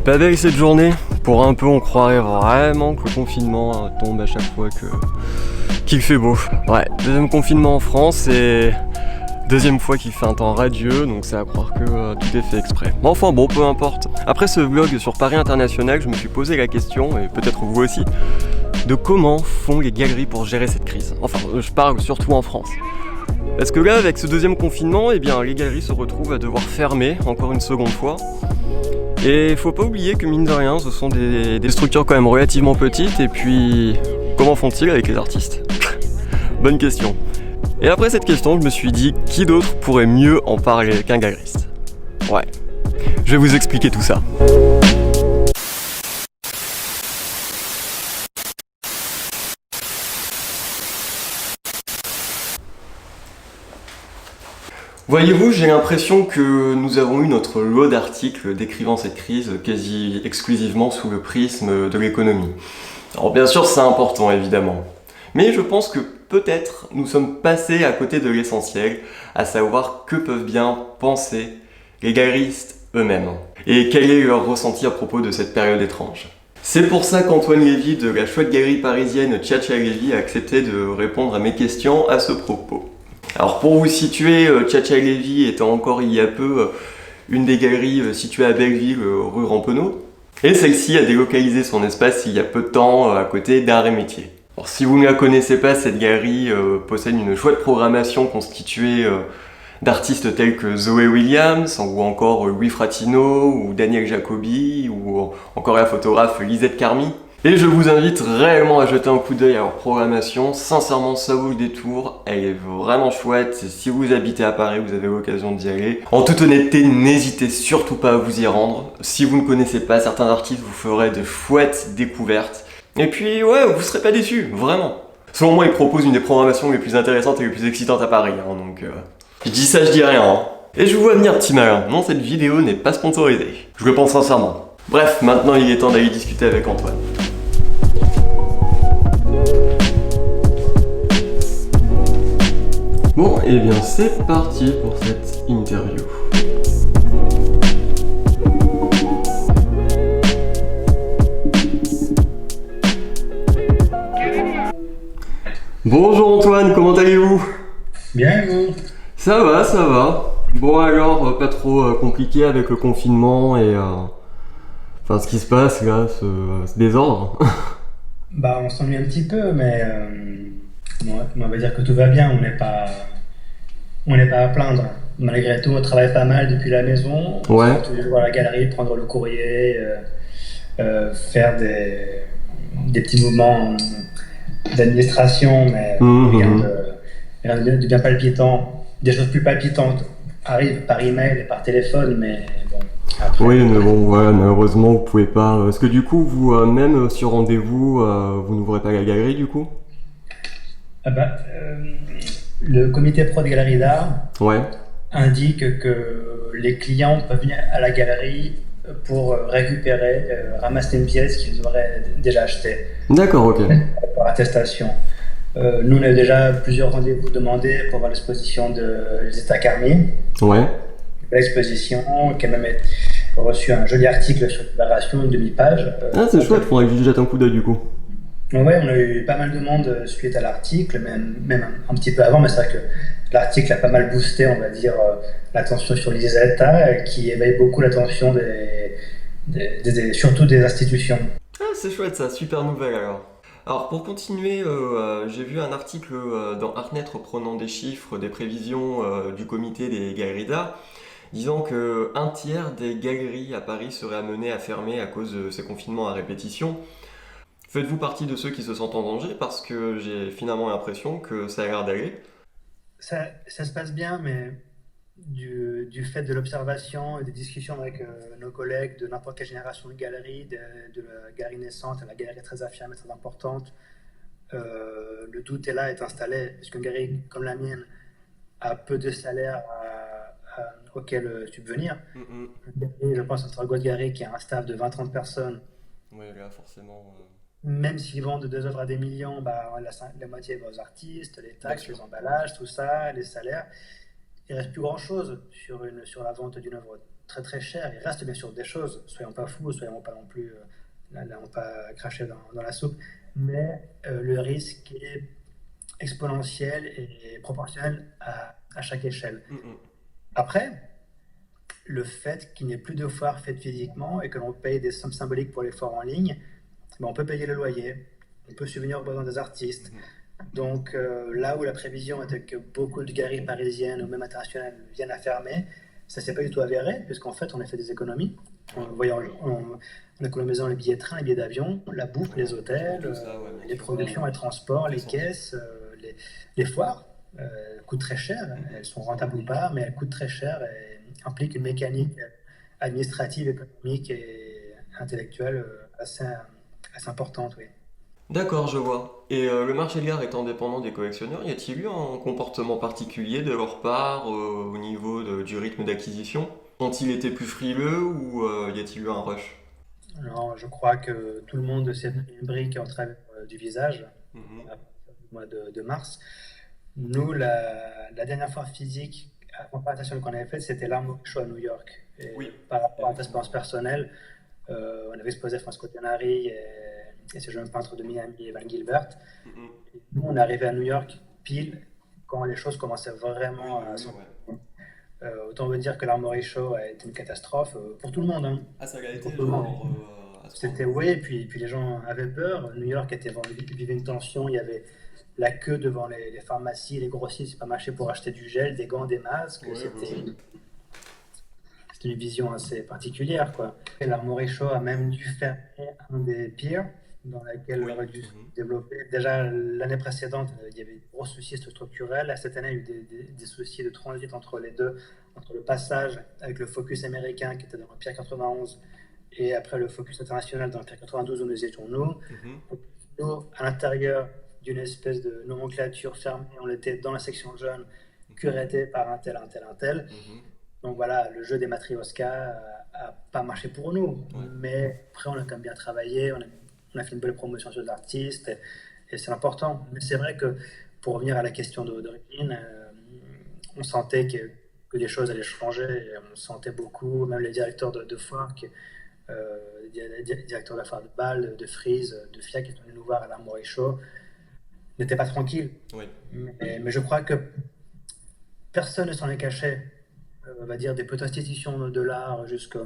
Pas belle cette journée. Pour un peu, on croirait vraiment que le confinement tombe à chaque fois qu'il fait beau. Ouais, deuxième confinement en France et deuxième fois qu'il fait un temps radieux, donc c'est à croire que tout est fait exprès. Mais enfin bon, peu importe. Après ce vlog sur Paris International, je me suis posé la question, et peut-être vous aussi, de comment font les galeries pour gérer cette crise. Enfin, je parle surtout en France. Parce que là, avec ce deuxième confinement, eh bien, les galeries se retrouvent à devoir fermer encore une seconde fois. Et faut pas oublier que mine de rien, ce sont des structures quand même relativement petites. Et puis, comment font-ils avec les artistes? Bonne question. Et après cette question, je me suis dit, qui d'autre pourrait mieux en parler qu'un galeriste? Ouais, je vais vous expliquer tout ça. Voyez-vous, j'ai l'impression que nous avons eu notre lot d'articles décrivant cette crise quasi exclusivement sous le prisme de l'économie. Alors bien sûr, c'est important évidemment, mais je pense que peut-être nous sommes passés à côté de l'essentiel, à savoir que peuvent bien penser les galeristes eux-mêmes, et quel est leur ressenti à propos de cette période étrange. C'est pour ça qu'Antoine Lévy de la chouette galerie parisienne Tchatcha Lévy a accepté de répondre à mes questions à ce propos. Alors pour vous situer, Tchatcha Lévy était encore il y a peu une des galeries situées à Belleville, rue Rampeneau. Et celle-ci a délocalisé son espace il y a peu de temps à côté d'Art et Métiers. Alors si vous ne la connaissez pas, cette galerie possède une chouette programmation constituée d'artistes tels que Zoé Williams, ou encore Louis Fratino, ou Daniel Jacobi, ou encore la photographe Lisette Carmi. Et je vous invite réellement à jeter un coup d'œil à leur programmation. Sincèrement, ça vaut le détour. Elle est vraiment chouette. Et si vous habitez à Paris, vous avez l'occasion d'y aller. En toute honnêteté, n'hésitez surtout pas à vous y rendre. Si vous ne connaissez pas certains artistes, vous ferez de chouettes découvertes. Et puis, ouais, vous serez pas déçus, vraiment. Selon moi, ils proposent une des programmations les plus intéressantes et les plus excitantes à Paris. Donc, je dis ça, je dis rien. Et je vous vois venir, petit malin. Non, cette vidéo n'est pas sponsorisée. Je le pense sincèrement. Bref, maintenant il est temps d'aller discuter avec Antoine. Bon, et bien c'est parti pour cette interview. Bonjour Antoine, comment allez-vous? Bien, et vous? Ça va, ça va. Bon alors, pas trop compliqué avec le confinement et enfin ce qui se passe là, ce désordre. Bah, on s'ennuie un petit peu, mais bon, on va dire que tout va bien. On n'est pas à plaindre. Malgré tout, on travaille pas mal depuis la maison. On Ouais. sort toujours à la galerie, prendre le courrier, faire des petits mouvements d'administration, mais Mhm. rien de bien palpitant. Des choses plus palpitantes arrivent par email et par téléphone, mais bon, après. Oui, mais bon, ouais, malheureusement, vous pouvez pas. Est-ce que du coup, vous, même sur rendez-vous, vous n'ouvrez pas la galerie du coup? Ah bah, le comité pro de galerie d'art Ouais. indique que les clients peuvent venir à la galerie pour récupérer, ramasser une pièce qu'ils auraient déjà achetée D'accord, ok. par attestation. Nous, on a déjà plusieurs rendez-vous demandés pour voir l'exposition de Lisetta Carmi. Ouais. L'exposition qui a même reçu un joli article sur Libération, une demi-page. Ah, c'est chouette, faudrait que je jette un coup d'œil du coup. Ouais, on a eu pas mal de monde suite à l'article, même un petit peu avant, mais c'est vrai que l'article a pas mal boosté, on va dire, l'attention sur Lisetta, qui éveille beaucoup l'attention surtout des institutions. Ah, c'est chouette ça, super nouvelle alors. Alors pour continuer, j'ai vu un article dans Artnet reprenant des chiffres, des prévisions du comité des galeries d'art, disant que un tiers des galeries à Paris seraient amenées à fermer à cause de ces confinements à répétition. Faites-vous partie de ceux qui se sentent en danger? Parce que j'ai finalement l'impression que ça a l'air d'aller. Ça se passe bien, mais du fait de l'observation et des discussions avec nos collègues de n'importe quelle génération de galeries, de la galerie naissante à la galerie très affirmée, très importante, le doute est là, est installé. Parce qu'une galerie comme la mienne a peu de salaire auquel subvenir. Mhm. Je pense à Sargot Galerie qui a un staff de 20-30 personnes. Oui, là forcément. Même s'ils vendent deux œuvres à des millions, bah, la moitié va aux artistes, les Bien taxes, sûr. les emballages, tout ça, les salaires. Il reste plus grand-chose sur la vente d'une œuvre très très cher. Il reste bien sûr des choses, soyons pas fous, soyons pas non plus, n'allons pas cracher dans la soupe, mais le risque est exponentiel et proportionnel à chaque échelle. Mhm. Après, le fait qu'il n'y ait plus de foires faites physiquement et que l'on paye des sommes symboliques pour les foires en ligne, ben, on peut payer le loyer, on peut subvenir aux besoins des artistes. Donc là où la prévision était que beaucoup de galeries parisiennes ou même internationales viennent à fermer, ça ne s'est pas du tout avéré, puisqu'en fait on a fait des économies en économisant les billets de train, les billets d'avion, la bouffe, les hôtels, Tout ça, ouais, bien les sûr. productions, les transports, les L'essentiel. caisses, les foires. Coûtent très cher, elles sont rentables ou pas, mais elles coûtent très cher et impliquent une mécanique administrative, économique et intellectuelle assez importante, oui. D'accord, je vois. Et le marché de l'art étant dépendant des collectionneurs, y a-t-il eu un comportement particulier de leur part au niveau du rythme d'acquisition? Ont-ils été plus frileux ou y a-t-il eu un rush? Non, je crois que tout le monde s'est pris une brique en travers du visage Mhm. à partir du mois de mars. Nous, la dernière fois physique à comparaison qu'on avait faite, c'était l'Armory Show à New York. Et Oui, par rapport à notre expérience effectivement. personnelle, on avait exposé Francisco Denari et ce jeune peintre de Miami, Evan Gilbert. Mhm. Et nous, on est arrivé à New York pile quand les choses commençaient Oui, vraiment oui, à oui, s'en. ouais. Autant veut dire que l'Armory Show a été une catastrophe pour tout le monde, hein. Ah, ça l'a Pour été, tout le monde. genre, à ce point? C'était oui, puis les gens avaient peur. New York vivait une tension. Il y avait la queue devant les pharmacies, les grossistes, pas marché pour acheter du gel, des gants, des masques. Ouais, ouais, ouais. C'était une vision assez particulière, quoi. Et l'Armory Show a même dû fermer un des piers dans lequel il Oui. aurait dû se Mhm. développer. Déjà, l'année précédente, il y avait de gros soucis structurels. Cette année, il y a eu des soucis de transit entre les deux, entre le passage avec le focus américain qui était dans le Pier 91 et après le focus international dans le Pier 92 où nous étions nous. Mhm. Nous, à l'intérieur d'une espèce de nomenclature fermée, on était dans la section jaune, curatée par un tel, un tel, un tel. Mhm. Donc voilà, le jeu des Matryoshka a pas marché pour nous, Ouais. mais après on a quand même bien travaillé, on a fait une belle promotion sur l'artiste et c'est important. Mais c'est vrai que pour revenir à la question d'origine, on sentait que les choses allaient changer et on sentait beaucoup, même les directeurs de foire, les directeurs de la foire de Bâle, de Frise, de FIAC qui sont venus nous voir à l'Armory Show, n'étaient pas tranquilles. Oui. Mais je crois que personne ne s'en est caché, on va dire, des protestations de l'art jusqu'à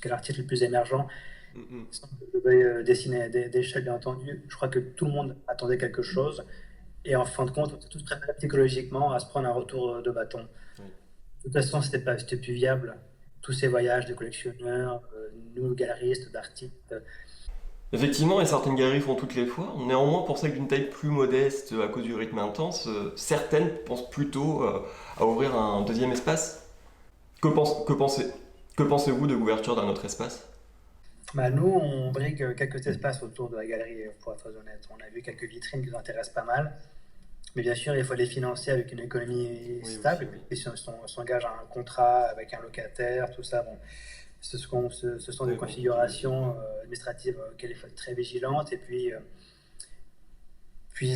l'article le plus émergent, Mhm. sans que je veuille dessiner d'échelle, bien entendu. Je crois que tout le monde attendait quelque chose. Et en fin de compte, on était tous préparés psychologiquement à se prendre un retour de bâton. Oui. De toute façon, c'était plus viable. Tous ces voyages de collectionneurs, nous, galeristes, d'artistes. Effectivement, et certaines galeries font toutes les fois. Néanmoins, pour celles d'une taille plus modeste à cause du rythme intense, certaines pensent plutôt à ouvrir un deuxième espace. Que pensez, que pensez-vous de l'ouverture d'un autre espace? Bah, nous, on brigue quelques espaces autour de la galerie, pour être honnête. On a vu quelques vitrines qui nous intéressent pas mal. Mais bien sûr, il faut les financer avec une économie Oui, aussi, stable. oui. Et si on s'engage à un contrat avec un locataire, tout ça, bon, ce sont des Oui, compliqué aussi. configurations administratives auxquelles il faut être très vigilante. Et puis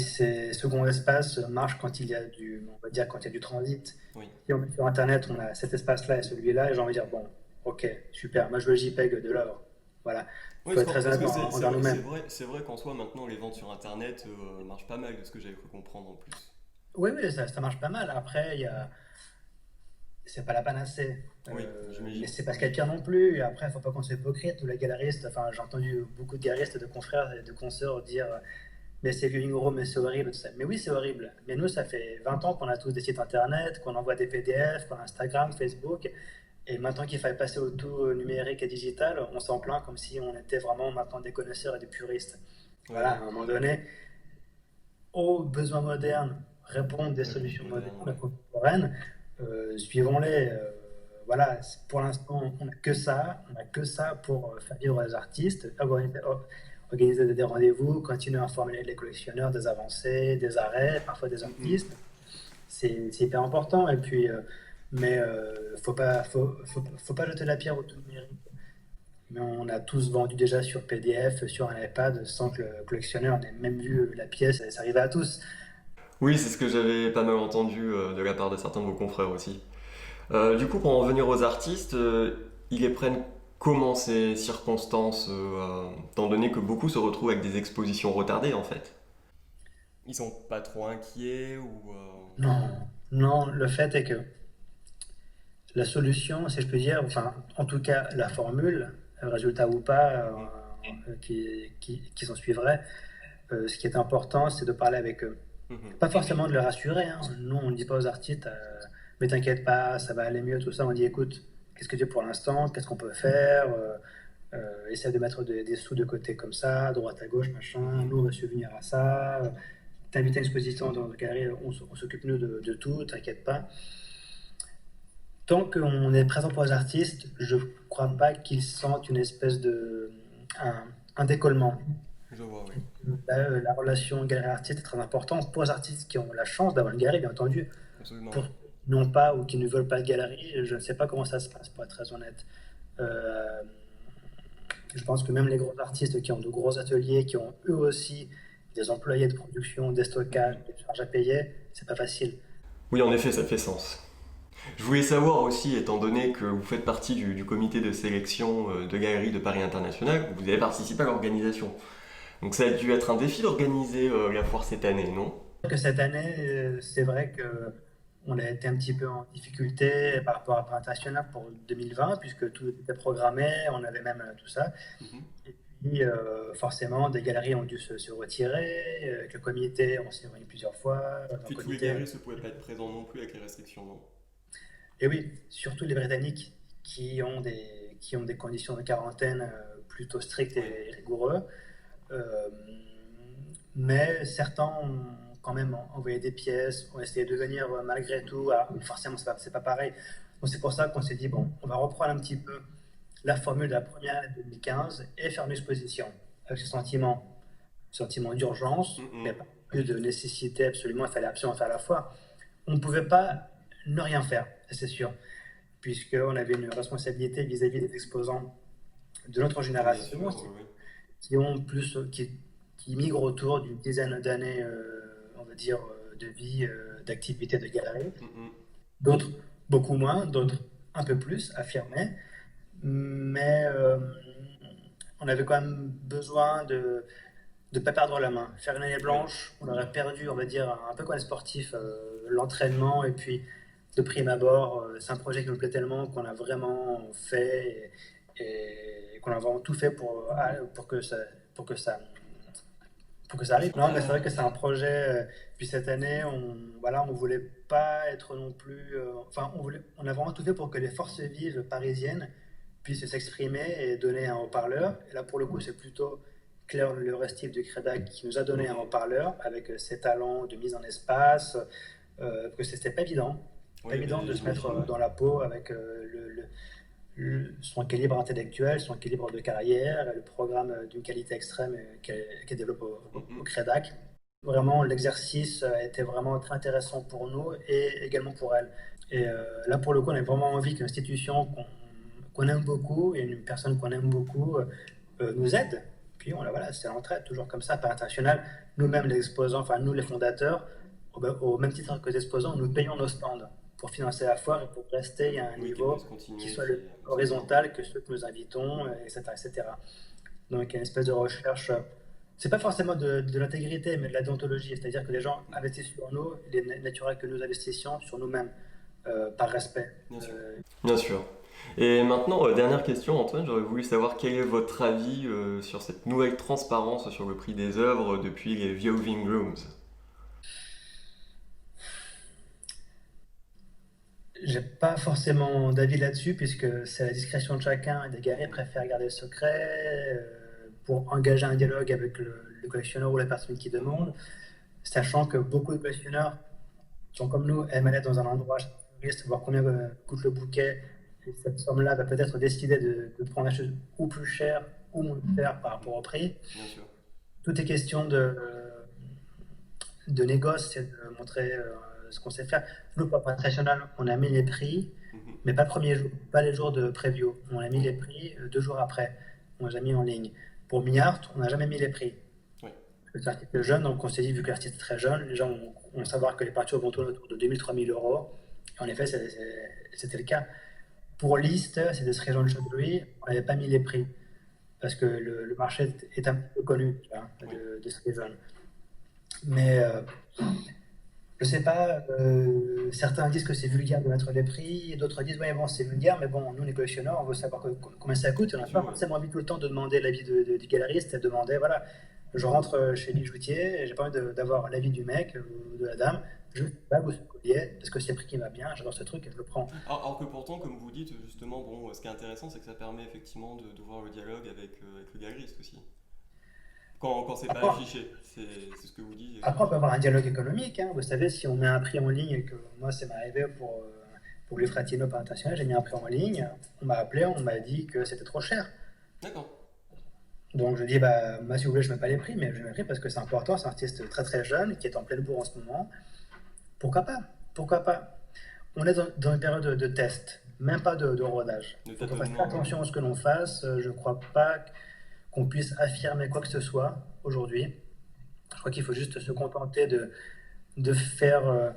ces seconds espaces marchent quand il y a on va dire, quand il y a du transit. Oui. Si on met sur Internet, on a cet espace-là et celui-là, et j'ai envie de dire, bon, ok, super, moi je veux le JPEG de l'œuvre. Voilà. Il Oui, faut être très parce honnête que envers nous-mêmes. c'est vrai qu'en soi, maintenant, les ventes sur Internet marchent pas mal, de ce que j'avais cru comprendre en plus. Oui, oui, ça marche pas mal. Après, c'est pas la panacée. Oui, Mais j'imagine. c'est pas ce qu'il y a de pire non plus. Et après, faut pas qu'on soit hypocrite. Tous les galeristes, enfin, j'ai entendu beaucoup de galeristes, de confrères et de consoeurs dire mais c'est vieux gros, mais c'est horrible, tout ça. Mais oui, c'est horrible. Mais nous, ça fait 20 ans qu'on a tous des sites internet, qu'on envoie des PDF, qu'on a Instagram, Facebook. Et maintenant qu'il fallait passer au tout numérique et digital, on s'en plaint comme si on était vraiment maintenant des connaisseurs et des puristes. Voilà, à Ouais, un moment donné, aux besoins modernes répondent des ouais, solutions moderne, modernes, ouais. contemporaines. Suivons-les. Voilà, pour l'instant, on n'a que ça. On n'a que ça pour faire vivre les artistes, organiser des rendez-vous, continuer à informer les collectionneurs des avancées, des arrêts, parfois des Mhm. artistes. C'est hyper important. Et puis, mais faut pas jeter la pierre au tout numérique. Mais on a tous vendu déjà sur PDF, sur un iPad, sans que le collectionneur n'ait même vu la pièce. Ça arrivait à tous. Oui, c'est ce que j'avais pas mal entendu de la part de certains de vos confrères aussi. Du coup, pour en venir aux artistes, ils les prennent comment ces circonstances, étant donné que beaucoup se retrouvent avec des expositions retardées en fait? Ils sont pas trop inquiets ou... Non, non, le fait est que la solution, si je peux dire, enfin, en tout cas, la formule, résultat ou pas, Mhm, qui s'en suivrait, ce qui est important, c'est de parler avec eux. mhm. Pas forcément de les rassurer, hein. Nous, on ne dit pas aux artistes, mais t'inquiète pas, ça va aller mieux, tout ça. On dit, écoute, qu'est-ce que tu as pour l'instant? Qu'est-ce qu'on peut faire? Essaie de mettre des sous de côté comme ça, à droite à gauche, machin. Mhm. Nous, on va subvenir à ça. T'invites à une exposition dans notre galerie, on s'occupe nous de tout, t'inquiète pas. Tant qu'on est présent pour les artistes, je ne crois pas qu'ils sentent une espèce de un, un décollement. Je vois, oui. La relation galerie-artiste est très importante pour les artistes qui ont la chance d'avoir une galerie, bien entendu. Absolument, Pour oui. ceux qui n'ont pas ou qui ne veulent pas de galerie, je ne sais pas comment ça se passe, pour être très honnête. Euh, je pense que même les gros artistes qui ont de gros ateliers, qui ont eux aussi des employés de production, des stockages, Mhm. des charges à payer, c'est pas facile. Oui, en effet, ça fait sens. Je voulais savoir aussi, étant donné que vous faites partie du comité de sélection de galeries de Paris International, vous avez participé à l'organisation. Donc ça a dû être un défi d'organiser la foire cette année, non? Que cette année, c'est vrai que on a été un petit peu en difficulté par rapport à Paris International pour 2020, puisque tout était programmé, on avait même tout ça. Mhm. Et puis, forcément, des galeries ont dû se retirer. Avec le comité, on s'est réunis plusieurs fois. Dans le Puis tous les comité, galeries ne pouvaient pas être présents non plus avec les restrictions, non? et oui, surtout les Britanniques qui ont des conditions de quarantaine plutôt strictes Oui. et rigoureuses. Euh, mais certains ont quand même envoyé des pièces, ont essayé de venir malgré tout. Alors, forcément, c'est pas pareil. Donc c'est pour ça qu'on s'est dit, bon, on va reprendre un petit peu la formule de la première année 2015 et faire une exposition avec ce sentiment d'urgence, mais Mhm. pas plus de nécessité absolument, il fallait absolument faire la foi. On ne pouvait pas ne rien faire, c'est sûr, puisqu'on avait une responsabilité vis-à-vis des exposants de notre Bien génération, sûr, oui, oui. qui ont plus, qui migrent autour d'une dizaine d'années, on va dire, de vie, d'activité de galerie. Mhm. D'autres beaucoup moins, d'autres un peu plus affirmés, mais on avait quand même besoin de ne pas perdre la main. Faire une année Oui, blanche, on aurait perdu, on va dire, un peu comme les sportifs, l'entraînement et puis de prime abord, c'est un projet qui nous plaît tellement qu'on a vraiment fait et qu'on a vraiment tout fait pour que pour que ça, pour que ça arrive. Non, mais c'est vrai que c'est un projet. Puis cette année, voilà, on voulait pas être non plus. Enfin, on a vraiment tout fait pour que les forces vives parisiennes puissent s'exprimer et donner un haut-parleur. Et là, pour le coup, c'est plutôt Claire Le Restif du Crédac qui nous a donné un mhm. haut-parleur avec ses talents de mise en espace. Parce que c'était pas évident. Pas Oui, évident mais de se j'imagine, mettre ouais. dans la peau avec son équilibre intellectuel, son équilibre de carrière, le programme d'une qualité extrême qu'elle développe au Mhm. CREDAC. Vraiment, l'exercice a été vraiment très intéressant pour nous et également pour elle. Et là, pour le coup, on a vraiment envie qu'une institution qu'on aime beaucoup et une personne qu'on aime beaucoup nous aide. Puis voilà, c'est l'entraide, toujours comme ça, par international. Nous-mêmes, les exposants, enfin nous, les fondateurs, au même titre que les exposants, nous payons nos stands pour financer la foire et pour rester à un Oui, qu'elle puisse niveau qui continuer, soit qui le est absolument. horizontal que ceux que nous invitons, etc., etc. Donc il y a une espèce de recherche. C'est pas forcément de l'intégrité, mais de la déontologie. C'est-à-dire que les gens investissent sur nous, il est naturel que nous investissions sur nous-mêmes, par respect. Bien sûr. Euh, Bien sûr. Et maintenant, dernière question, Antoine, j'aurais voulu savoir quel est votre avis sur cette nouvelle transparence sur le prix des œuvres depuis les viewing rooms. J'ai pas forcément d'avis là-dessus, puisque c'est à la discrétion de chacun et des galeries préfèrent garder le secret pour engager un dialogue avec le collectionneur ou la personne qui demande, sachant que beaucoup de collectionneurs sont comme nous, aiment aller dans un endroit chez un touriste, voir combien coûte le bouquet, et cette somme-là va peut-être décider de prendre la chose ou plus cher ou moins cher par rapport au prix. Bien sûr. Tout est question de négoce et de montrer ce qu'on sait faire. Nous, pour National, on a mis les prix, Mhm. mais pas le premier jour, pas les jours de preview. On a mis Oui. les prix 2 jours après. On n'a jamais mis en ligne. Pour Millard, on n'a jamais mis les prix. Oui. C'est un artiste jeune, donc on s'est dit, vu que l'artiste est très jeune, les gens vont savoir que les peintures vont tourner autour de 2 000, 3 000 euros. En effet, c'était le cas. Pour List, c'était ce région de Chambéry, on n'avait pas mis les prix parce que le marché est un peu connu, tu vois, Oui. de ce région. Mais je sais pas, certains disent que c'est vulgaire de mettre les prix, et d'autres disent ouais bon c'est vulgaire, mais bon nous les collectionneurs on veut savoir combien ça coûte, on Bien n'a pas sûr, ouais. forcément envie tout le temps de demander l'avis du galeriste et de demander voilà, je rentre chez Bijoutier et j'ai pas envie d'avoir l'avis du mec ou de la dame, je bague ou ce collier parce que c'est le prix qui va bien, j'adore ce truc et je le prends. Alors que pourtant, comme vous dites, justement, bon, ce qui est intéressant, c'est que ça permet effectivement d'ouvrir le dialogue avec le galeriste aussi. Quand c'est pas Après, affiché, c'est ce que vous dites après, on peut exactement. avoir un dialogue économique, hein. Vous savez, si on met un prix en ligne et que moi ça m'est arrivé pour les Fratino par international, j'ai mis un prix en ligne, on m'a appelé, on m'a dit que c'était trop cher. D'accord. Donc je dis, bah, moi si vous voulez, je ne mets pas les prix, mais je mets les prix parce que c'est important, c'est un artiste très très jeune qui est en pleine bourre en ce moment. Pourquoi pas? Pourquoi pas? On est dans une période de test, même pas de rodage. Le Il faut qu'on fasse très tâtonnement, ouais. attention à ce que l'on fasse. Je ne crois pas qu'on puisse affirmer quoi que ce soit aujourd'hui. Je crois qu'il faut juste se contenter de faire, euh,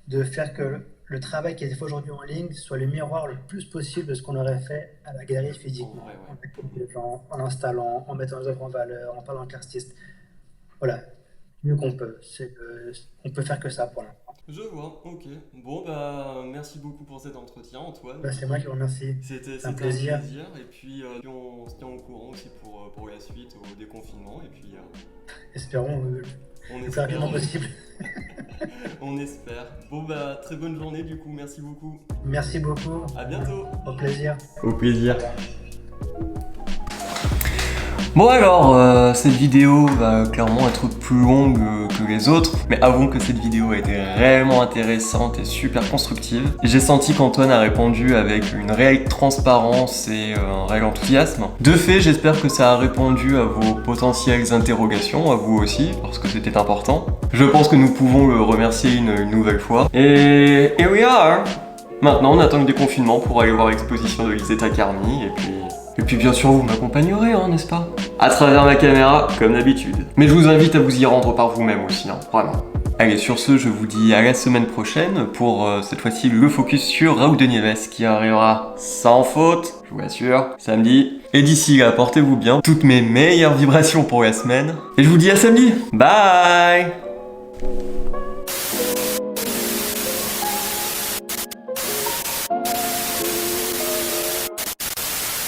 de faire que le travail qui est fait aujourd'hui en ligne soit le miroir le plus possible de ce qu'on aurait fait à la galerie En vrai, physiquement, en ouais. accueillant les gens, en installant, en mettant les œuvres en valeur, en parlant avec l'artiste. Voilà, mieux qu'on peut. On peut faire que ça pour l'instant. Je vois, ok. Bon, bah, merci beaucoup pour cet entretien, Antoine. Bah, c'est moi qui vous remercie. C'est un C'était un plaisir. plaisir. Et puis, on se tient au courant aussi pour la suite, au déconfinement. Et puis, Espérons on le plus espère. rapidement possible. On espère. Bon, bah, très bonne journée du coup. Merci beaucoup. Merci beaucoup. À bientôt. Au plaisir. Au plaisir. Au revoir. Bon alors, cette vidéo va clairement être plus longue que les autres, mais avouons que cette vidéo a été réellement intéressante et super constructive. J'ai senti qu'Antoine a répondu avec une réelle transparence et un réel enthousiasme. De fait, j'espère que ça a répondu à vos potentielles interrogations, à vous aussi, parce que c'était important. Je pense que nous pouvons le remercier une nouvelle fois. Et here we are. Maintenant, on attend le déconfinement pour aller voir l'exposition de Lisetta Carmi, et puis bien sûr, vous m'accompagnerez, hein, n'est-ce pas? À travers ma caméra, comme d'habitude. Mais je vous invite à vous y rendre par vous-même aussi, hein, vraiment. Allez, sur ce, je vous dis à la semaine prochaine pour cette fois-ci le focus sur Raúl de Nieves qui arrivera sans faute, je vous l'assure, samedi. Et d'ici là, portez-vous bien, toutes mes meilleures vibrations pour la semaine. Et je vous dis à samedi. Bye!